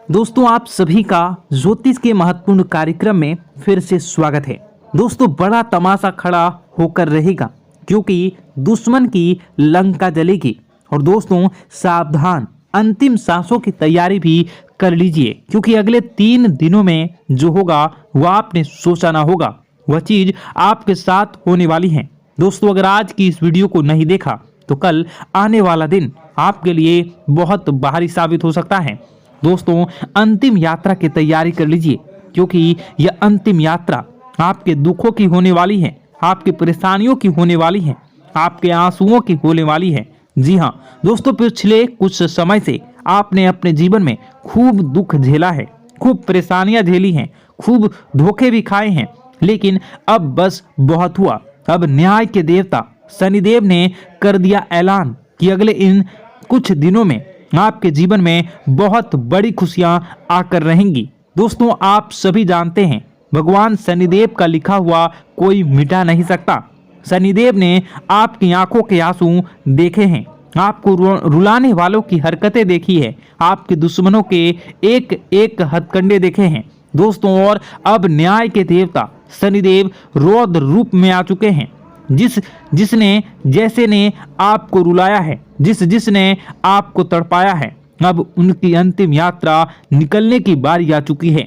दोस्तों आप सभी का ज्योतिष के महत्वपूर्ण कार्यक्रम में फिर से स्वागत है। दोस्तों बड़ा तमाशा खड़ा होकर रहेगा क्योंकि दुश्मन की लंका जलेगी। और दोस्तों सावधान, अंतिम सांसों की तैयारी भी कर लीजिए क्योंकि अगले 3 दिनों में जो होगा वह आपने सोचा ना होगा, वह चीज आपके साथ होने वाली है। दोस्तों अगर आज की इस वीडियो को नहीं देखा तो कल आने वाला दिन आपके लिए बहुत भारी साबित हो सकता है। दोस्तों अंतिम यात्रा की तैयारी कर लीजिए क्योंकि यह अंतिम यात्रा आपके दुखों की होने वाली है, आपकी परेशानियों की होने वाली है, आपके आंसुओं की होने वाली है। जी हाँ दोस्तों, पिछले कुछ समय से आपने अपने जीवन में खूब दुख झेला है, खूब परेशानियां झेली हैं, खूब धोखे भी खाए हैं, लेकिन अब बस बहुत हुआ। अब न्याय के देवता शनिदेव ने कर दिया ऐलान कि अगले इन कुछ दिनों में आपके जीवन में बहुत बड़ी खुशियां आकर रहेंगी। दोस्तों आप सभी जानते हैं भगवान शनिदेव का लिखा हुआ कोई मिटा नहीं सकता। शनिदेव ने आपकी आंखों के आंसू देखे हैं, आपको रुलाने वालों की हरकतें देखी है, आपके दुश्मनों के एक एक हथकंडे देखे हैं। दोस्तों और अब न्याय के देवता शनिदेव रौद्र रूप में आ चुके हैं। जिसने जैसे ने आपको रुलाया है, जिसने आपको तड़पाया है, अब उनकी अंतिम यात्रा निकलने की बारी आ चुकी है।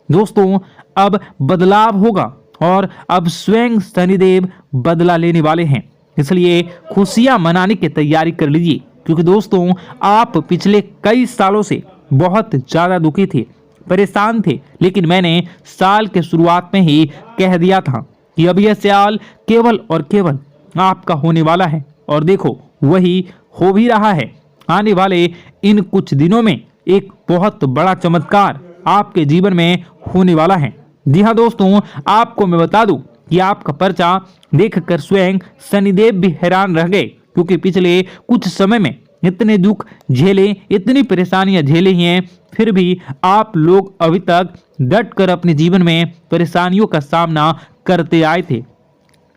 दोस्तों अब बदलाव होगा और अब स्वयं शनिदेव बदला लेने वाले हैं, इसलिए खुशियां मनाने की तैयारी कर लीजिए क्योंकि दोस्तों आप पिछले कई सालों से बहुत ज्यादा दुखी थे, परेशान थे, लेकिन मैंने साल के शुरुआत में ही कह दिया था कि अब यह साल केवल और केवल आपका होने वाला है। और देखो वही हो भी रहा है। आने वाले इन कुछ दिनों में एक बहुत बड़ा चमत्कार आपके जीवन में होने वाला है। जी हाँ दोस्तों, आपको मैं बता दूं कि आपका पर्चा देखकर स्वयं शनिदेव भी हैरान रह गए क्योंकि पिछले कुछ समय में इतने दुख झेले, इतनी परेशानियां झेली हैं, फिर भी आप लोग अभी तक डट कर अपने जीवन में परेशानियों का सामना करते आए थे।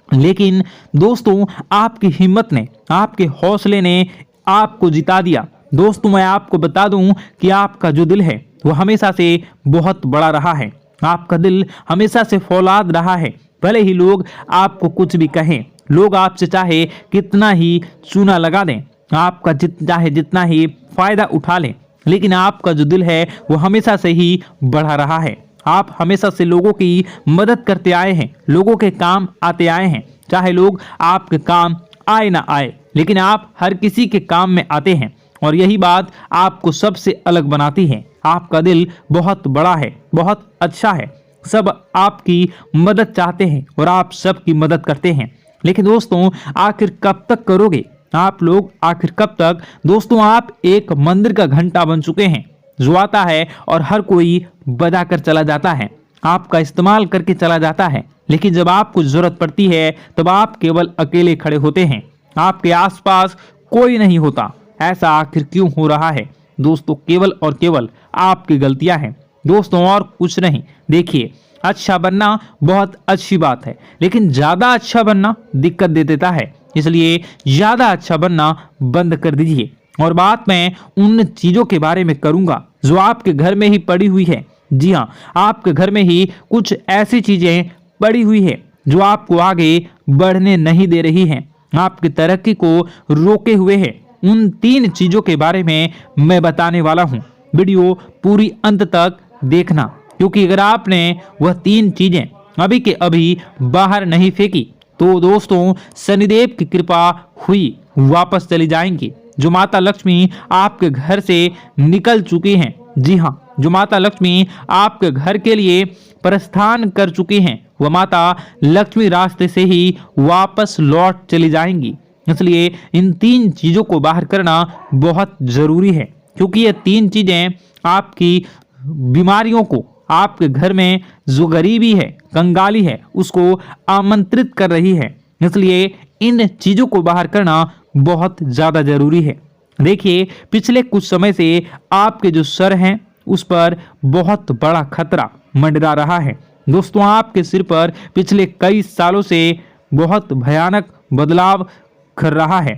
लेकिन दोस्तों आपकी हिम्मत ने, आपके हौसले ने आपको जिता दिया। दोस्तों मैं आपको बता दूं कि आपका जो दिल है वो हमेशा से बहुत बड़ा रहा है, आपका दिल हमेशा से फौलाद रहा है। भले ही लोग आपको कुछ भी कहें, लोग आपसे चाहे कितना ही चूना लगा दें, आपका चाहे जितना ही फायदा उठा लें, लेकिन आपका जो दिल है वो हमेशा से ही बढ़ा रहा है। आप हमेशा से लोगों की मदद करते आए हैं, लोगों के काम आते आए हैं, चाहे लोग आपके काम आए ना आए, लेकिन आप हर किसी के काम में आते हैं और यही बात आपको सबसे अलग बनाती है। आपका दिल बहुत बड़ा है, बहुत अच्छा है, सब आपकी मदद चाहते हैं और आप सबकी मदद करते हैं। लेकिन दोस्तों आखिर कब तक करोगे आप लोग, आखिर कब तक? दोस्तों आप एक मंदिर का घंटा बन चुके हैं जो आता है और हर कोई बजा कर चला जाता है, आपका इस्तेमाल करके चला जाता है, लेकिन जब आपको जरूरत पड़ती है तब आप केवल अकेले खड़े होते हैं, आपके आसपास कोई नहीं होता। ऐसा आखिर क्यों हो रहा है? दोस्तों केवल और केवल आपकी गलतियां हैं दोस्तों, और कुछ नहीं। देखिए अच्छा बनना बहुत अच्छी बात है, लेकिन ज्यादा अच्छा बनना दिक्कत दे देता है, इसलिए ज्यादा अच्छा बनना बंद कर दीजिए। और बात मैं उन चीजों के बारे में करूंगा जो आपके घर में ही पड़ी हुई है। जी हाँ, आपके घर में ही कुछ ऐसी चीजें पड़ी हुई है जो आपको आगे बढ़ने नहीं दे रही हैं, आपकी तरक्की को रोके हुए है। उन 3 चीजों के बारे में मैं बताने वाला हूँ, वीडियो पूरी अंत तक देखना क्योंकि अगर आपने वह 3 चीजें अभी के अभी बाहर नहीं फेंकी तो दोस्तों शनिदेव की कृपा हुई वापस चली जाएंगी। जो माता लक्ष्मी आपके घर से निकल चुकी हैं, जी हाँ, जो माता लक्ष्मी आपके घर के लिए प्रस्थान कर चुकी हैं, वह माता लक्ष्मी रास्ते से ही वापस लौट चली जाएंगी। इसलिए इन 3 चीजों को बाहर करना बहुत जरूरी है क्योंकि ये 3 चीजें आपकी बीमारियों को, आपके घर में जो गरीबी है, कंगाली है, उसको आमंत्रित कर रही है। इसलिए इन चीजों को बाहर करना बहुत ज्यादा जरूरी है। देखिए पिछले कुछ समय से आपके जो सर हैं उस पर बहुत बड़ा खतरा मंडरा रहा है। दोस्तों आपके सिर पर पिछले कई सालों से बहुत भयानक बदलाव कर रहा है।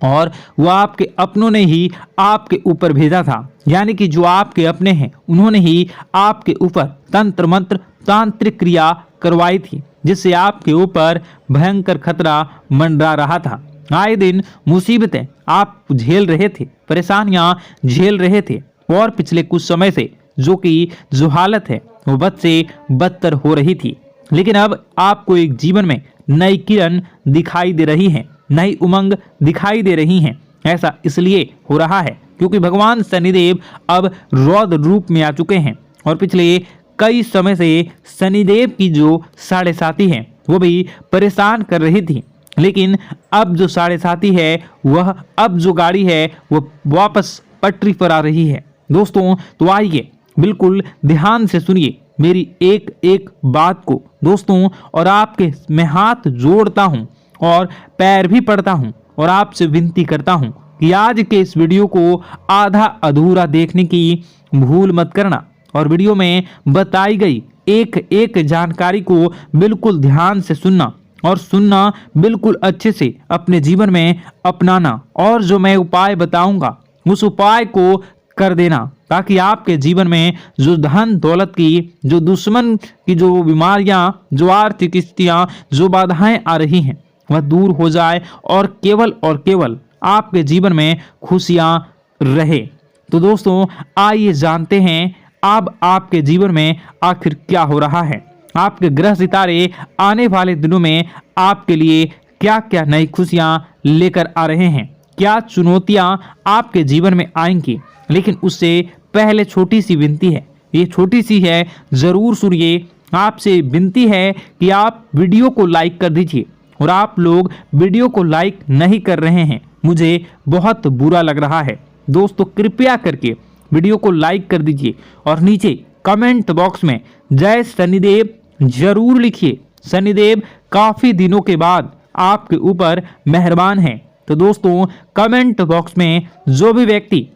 और वो आपके अपनों ने ही आपके ऊपर भेजा था, यानी कि जो आपके अपने हैं उन्होंने ही आपके ऊपर तंत्र मंत्र तांत्रिक क्रिया करवाई थी, जिससे आपके ऊपर भयंकर खतरा मंडरा रहा था। आए दिन मुसीबतें आप झेल रहे थे, परेशानियां झेल रहे थे, और पिछले कुछ समय से जो हालत है वो बद से बदतर हो रही थी। लेकिन अब आपको एक जीवन में नई किरण दिखाई दे रही है, नई उमंग दिखाई दे रही हैं। ऐसा इसलिए हो रहा है क्योंकि भगवान शनिदेव अब रौद्र रूप में आ चुके हैं, और पिछले कई समय से शनिदेव की जो साढ़े साथी है वो भी परेशान कर रही थी। लेकिन अब जो साढ़े साथी है वह, अब जो गाड़ी है वो वापस पटरी पर आ रही है। दोस्तों तो आइए बिल्कुल ध्यान से सुनिए मेरी एक एक बात को दोस्तों, और आपके मैं हाथ जोड़ता हूं और पैर भी पड़ता हूं और आपसे विनती करता हूं कि आज के इस वीडियो को आधा अधूरा देखने की भूल मत करना, और वीडियो में बताई गई एक एक जानकारी को बिल्कुल ध्यान से सुनना, और सुनना बिल्कुल अच्छे से अपने जीवन में अपनाना, और जो मैं उपाय बताऊंगा उस उपाय को कर देना, ताकि आपके जीवन में जो धन दौलत की, जो दुश्मन की जो बीमारियां, जो आर्थिक स्थितियां, जो बाधाएं आ रही हैं वह दूर हो जाए और केवल आपके जीवन में खुशियां रहे। तो दोस्तों आइए जानते हैं अब आपके जीवन में आखिर क्या हो रहा है। आपके ग्रह सितारे आने वाले दिनों में आपके लिए क्या क्या नई खुशियां लेकर आ रहे हैं, क्या चुनौतियां आपके जीवन में आएंगी। लेकिन उससे पहले छोटी सी विनती है, ये छोटी सी है, जरूर सुनिए। आपसे विनती है कि आप वीडियो को लाइक कर दीजिए, और आप लोग वीडियो को लाइक नहीं कर रहे हैं, मुझे बहुत बुरा लग रहा है। दोस्तों कृपया करके वीडियो को लाइक कर दीजिए और नीचे कमेंट बॉक्स में जय शनिदेव जरूर लिखिए। शनिदेव काफी दिनों के बाद आपके ऊपर मेहरबान हैं। तो दोस्तों कमेंट बॉक्स में जो भी व्यक्ति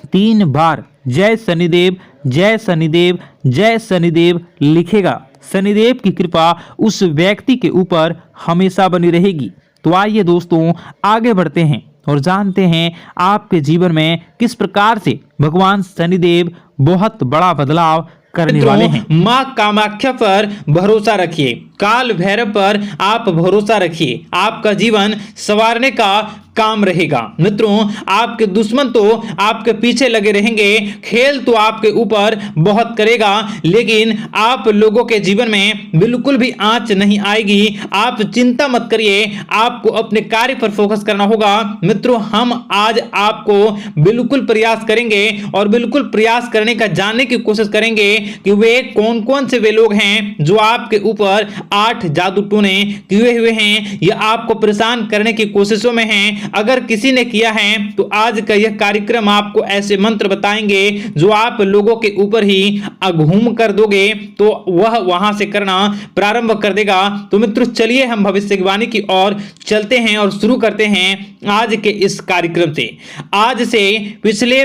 3 बार जय शनिदेव जय शनिदेव जय शनिदेव लिखेगा, शनिदेव की कृपा उस व्यक्ति के ऊपर हमेशा बनी रहेगी। तो आइए दोस्तों आगे बढ़ते हैं और जानते हैं आपके जीवन में किस प्रकार से भगवान शनिदेव बहुत बड़ा बदलाव करने वाले हैं। मां कामाख्या पर भरोसा रखिए, काल भैरव पर आप भरोसा रखिए, आपका जीवन संवारने का काम रहेगा। मित्रों आपके दुश्मन तो आपके पीछे लगे रहेंगे, खेल तो आपके ऊपर बहुत करेगा, लेकिन आप लोगों के जीवन में बिल्कुल भी आंच नहीं आएगी। आप चिंता मत करिए, आपको अपने कार्य पर फोकस करना होगा। मित्रों हम आज आपको बिल्कुल प्रयास करेंगे और बिल्कुल प्रयास करने का जानने की कोशिश करेंगे कि वे कौन कौन से वे लोग हैं जो आपके ऊपर 8 जादू टोने किए हुए हैं या आपको परेशान करने की कोशिशों में हैं। अगर किसी ने किया है तो आज का यह कार्यक्रम आपको ऐसे मंत्र बताएंगे जो आप लोगों के ऊपर ही घूम कर दोगे तो वह वहां से करना प्रारंभ कर देगा। तो मित्रों चलिए हम भविष्यवाणी की ओर चलते हैं और शुरू करते हैं आज के इस कार्यक्रम से। आज से पिछले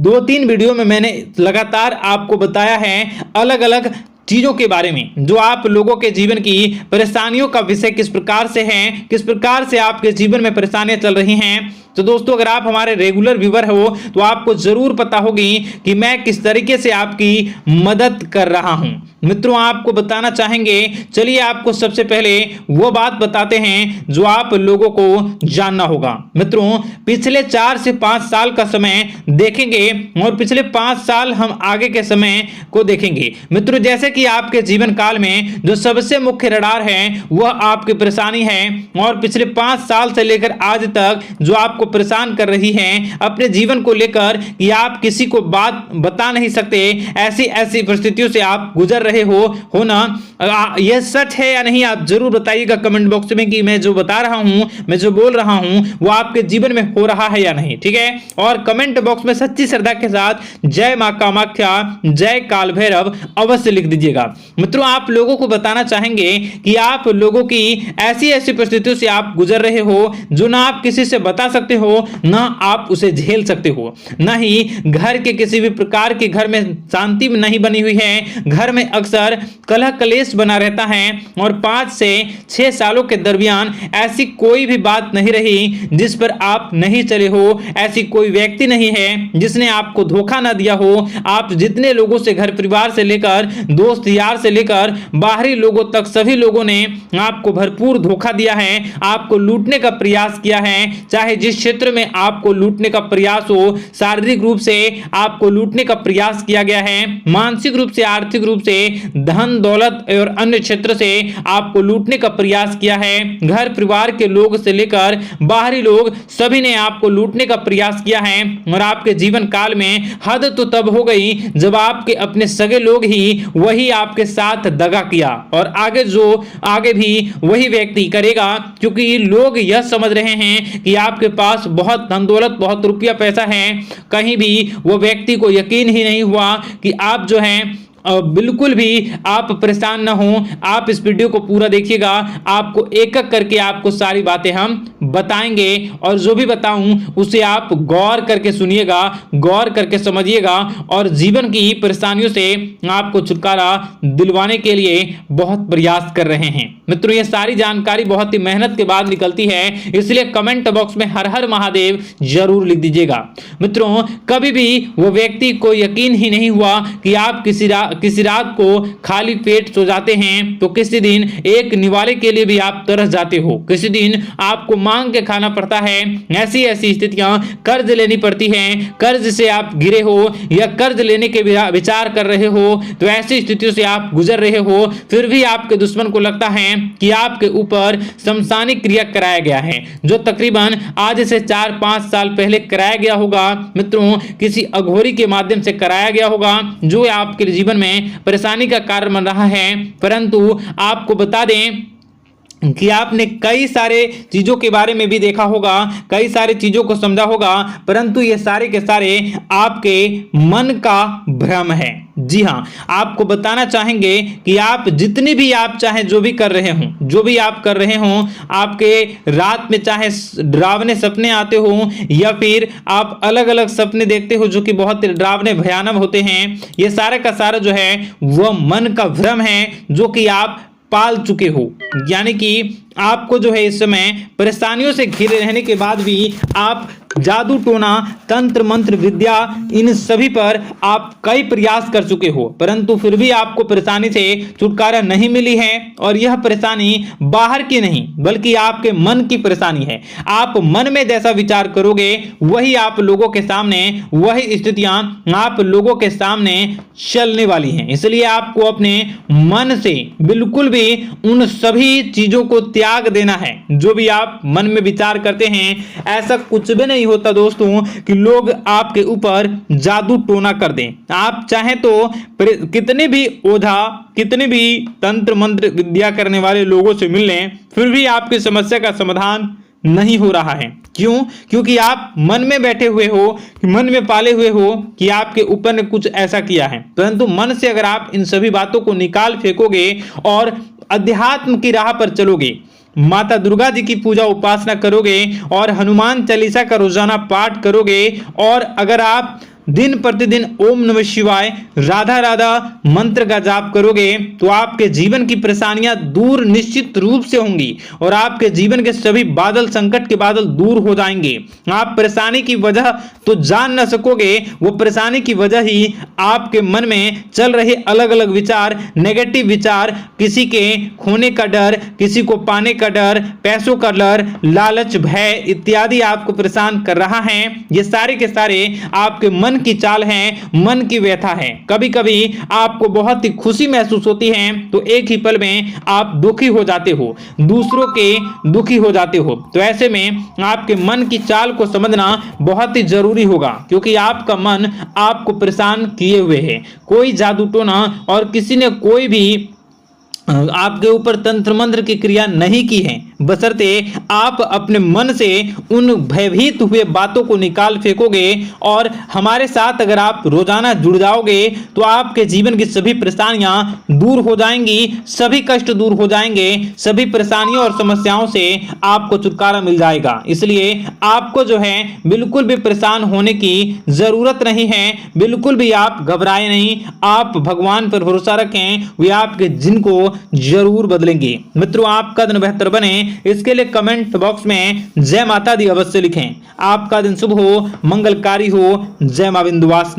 2-3 वीडियो में मैंने लगातार आपको बताया है अलग अलग चीजों के बारे में, जो आप लोगों के जीवन की परेशानियों का विषय किस प्रकार से है, किस प्रकार से आपके जीवन में परेशानियां चल रही हैं। तो दोस्तों अगर आप हमारे रेगुलर व्यूअर हो तो आपको जरूर पता होगी कि मैं किस तरीके से आपकी मदद कर रहा हूं। मित्रों आपको बताना चाहेंगे, चलिए आपको सबसे पहले वो बात बताते हैं जो आप लोगों को जानना होगा। मित्रों पिछले 4 से 5 साल का समय देखेंगे और पिछले 5 साल हम आगे के समय को देखेंगे। मित्रों जैसे कि आपके जीवन काल में जो सबसे मुख्य रडार है वह आपकी परेशानी है, और पिछले 5 साल से लेकर आज तक जो आपको परेशान कर रही है अपने जीवन को लेकर कि आप किसी को बात बता नहीं सकते, ऐसी परिस्थितियों से आप गुजर रहे हो ना। यह सच है या नहीं आप जरूर बताइएगा कमेंट बॉक्स में कि मैं जो बता रहा हूं, मैं जो बोल रहा हूं वो आपके जीवन में हो रहा है या नहीं, ठीक है। और कमेंट बॉक्स में सच्ची श्रद्धा के साथ जय मां कामाख्या जय काल भैरव अवश्य लिख दीजिएगा। मित्रों आप लोगों को बताना चाहेंगे कि आप लोगों की ऐसी परिस्थितियों से आप गुजर रहे हो जो ना आप किसी से बता सकते हो, ना आप उसे झेल सकते हो। न ही घर के किसी भी प्रकार के घर में शांति नहीं बनी हुई है। घर में अक्सर कलह कलेश बना रहता है और 5 से 6 सालों के दरमियान ऐसी कोई भी बात नहीं रही जिस पर आप नहीं चले हो। ऐसी कोई व्यक्ति नहीं है जिसने आपको धोखा ना दिया हो। आप जितने लोगों से, घर परिवार से लेकर दोस्त यार से लेकर बाहरी लोगों तक, सभी लोगों ने आपको भरपूर धोखा दिया है, आपको लूटने का प्रयास किया है। चाहे जिस क्षेत्र में आपको लूटने का प्रयास हो, शारीरिक रूप से आपको लूटने का प्रयास किया गया है, मानसिक रूप से, आर्थिक रूप से, धन दौलत और अन्य क्षेत्र से आपको लूटने का प्रयास किया है। घर परिवार के लोग से लेकर बाहरी लोग सभी ने आपको लूटने का प्रयास किया है। और आपके जीवन काल में हद तो तब हो गई जब आपके अपने सगे लोग ही वही आपके साथ दगा किया, और आगे भी वही व्यक्ति करेगा, क्योंकि लोग यह समझ रहे हैं कि आपके पास बहुत धन दौलत, बहुत रुपया पैसा है। कहीं भी वो व्यक्ति को यकीन ही नहीं हुआ कि आप जो है बिल्कुल भी आप परेशान ना हो। आप इस वीडियो को पूरा देखिएगा, आपको एक एक करके आपको सारी बातें हम बताएंगे, और जो भी बताऊं उसे आप गौर करके सुनिएगा, गौर करके समझिएगा, और जीवन की परेशानियों से आपको छुटकारा दिलवाने के लिए बहुत प्रयास कर रहे हैं। मित्रों, ये सारी जानकारी बहुत ही मेहनत के बाद निकलती है, इसलिए कमेंट बॉक्स में हर हर महादेव जरूर लिख दीजिएगा। मित्रों, कभी भी वो व्यक्ति को यकीन ही नहीं हुआ कि आप किसी रात को खाली पेट सो जाते हैं, तो किसी दिन एक निवाले के लिए भी आप तरस जाते हो, किसी दिन आपको मांग के खाना पड़ता है। ऐसी स्थितियां, कर्ज लेनी पड़ती हैं, कर्ज से आप घिरे हो या कर्ज लेने के विचार कर रहे हो, तो ऐसी स्थितियों से आप गुजर रहे हो। फिर भी आपके दुश्मन को लगता है कि आपके ऊपर शमशानिक क्रिया कराया गया है, जो तकरीबन आज से 4-5 साल पहले कराया गया होगा। मित्रों, किसी अघोरी के माध्यम से कराया गया होगा, जो आपके जीवन में परेशानी का कारण बन रहा है। परंतु आपको बता दें कि आपने कई सारे चीजों के बारे में भी देखा होगा, कई सारी चीजों को समझा होगा, परंतु ये सारे के सारे आपके मन का भ्रम है। जी हां, आपको बताना चाहेंगे कि आप जितनी भी आप चाहे जो भी कर रहे हो, जो भी आप कर रहे हो, आपके रात में चाहे डरावने सपने आते हो या फिर आप अलग अलग सपने देखते हो जो कि बहुत डरावने भयानक होते हैं, ये सारा का सारा जो है वह मन का भ्रम है, जो कि आप पाल चुके हो। यानी कि आपको जो है इस समय परेशानियों से घिरे रहने के बाद भी आप जादू टोना, तंत्र मंत्र विद्या, इन सभी पर आप कई प्रयास कर चुके हो, परंतु फिर भी आपको परेशानी से छुटकारा नहीं मिली है। और यह परेशानी बाहर की नहीं बल्कि आपके मन की परेशानी है। आप मन में जैसा विचार करोगे वही आप लोगों के सामने, वही स्थितियां आप लोगों के सामने चलने वाली हैं। इसलिए आपको अपने मन से बिल्कुल भी उन सभी चीजों को त्याग देना है जो भी आप मन में विचार करते हैं। ऐसा कुछ भी नहीं होता दोस्तों कि लोग आपके ऊपर जादू टोना कर दें। आप चाहें तो कितने भी ओझा, कितने भी तंत्र मंत्र विद्या करने वाले लोगों से मिल लें, फिर भी आपकी समस्या का समाधान नहीं हो रहा है। क्यों? क्योंकि आप मन में बैठे हुए हो, मन में पाले हुए हो कि आपके ऊपर ने कुछ ऐसा किया है। परंतु मन से अगर आप इन सभी बातों को निकाल फेंकोगे और अध्यात्म की राह पर चलोगे, माता दुर्गा जी की पूजा उपासना करोगे और हनुमान चालीसा का रोजाना पाठ करोगे, और अगर आप दिन प्रतिदिन ओम नमः शिवाय, राधा राधा मंत्र का जाप करोगे, तो आपके जीवन की परेशानियां दूर निश्चित रूप से होंगी और आपके जीवन के सभी बादल, संकट के बादल दूर हो जाएंगे। आप परेशानी की वजह तो जान न सकोगे, वो परेशानी की वजह ही आपके मन में चल रहे अलग अलग विचार, नेगेटिव विचार, किसी के खोने का डर, किसी को पाने का डर, पैसों का डर, लालच, भय इत्यादि आपको परेशान कर रहा है। ये सारे के सारे आपके मन की चाल है, मन की व्यथा है। कभी कभी आपको बहुत ही खुशी महसूस होती है तो एक ही पल में आप दुखी हो जाते हो, दूसरों के दुखी हो जाते हो। तो ऐसे में आपके मन की चाल को समझना बहुत ही जरूरी होगा, क्योंकि आपका मन आपको परेशान किए हुए है। कोई जादू टोना और किसी ने कोई भी आपके ऊपर तंत्र मंत्र की क्रिया नहीं की है, बशर्ते आप अपने मन से उन भयभीत हुए बातों को निकाल फेंकोगे और हमारे साथ अगर आप रोजाना जुड़ जाओगे तो आपके जीवन की सभी परेशानियां दूर हो जाएंगी, सभी कष्ट दूर हो जाएंगे, सभी परेशानियों और समस्याओं से आपको छुटकारा मिल जाएगा। इसलिए आपको जो है बिल्कुल भी परेशान होने की जरूरत नहीं है, बिल्कुल भी आप घबराए नहीं, आप भगवान पर भरोसा रखें, वे आपके जिन को जरूर बदलेंगे। मित्रों, आपका दिन बेहतर बने इसके लिए कमेंट बॉक्स में जय माता दी अवश्य लिखें। आपका दिन शुभ हो, मंगलकारी हो। जय मां विंध्यवासिनी।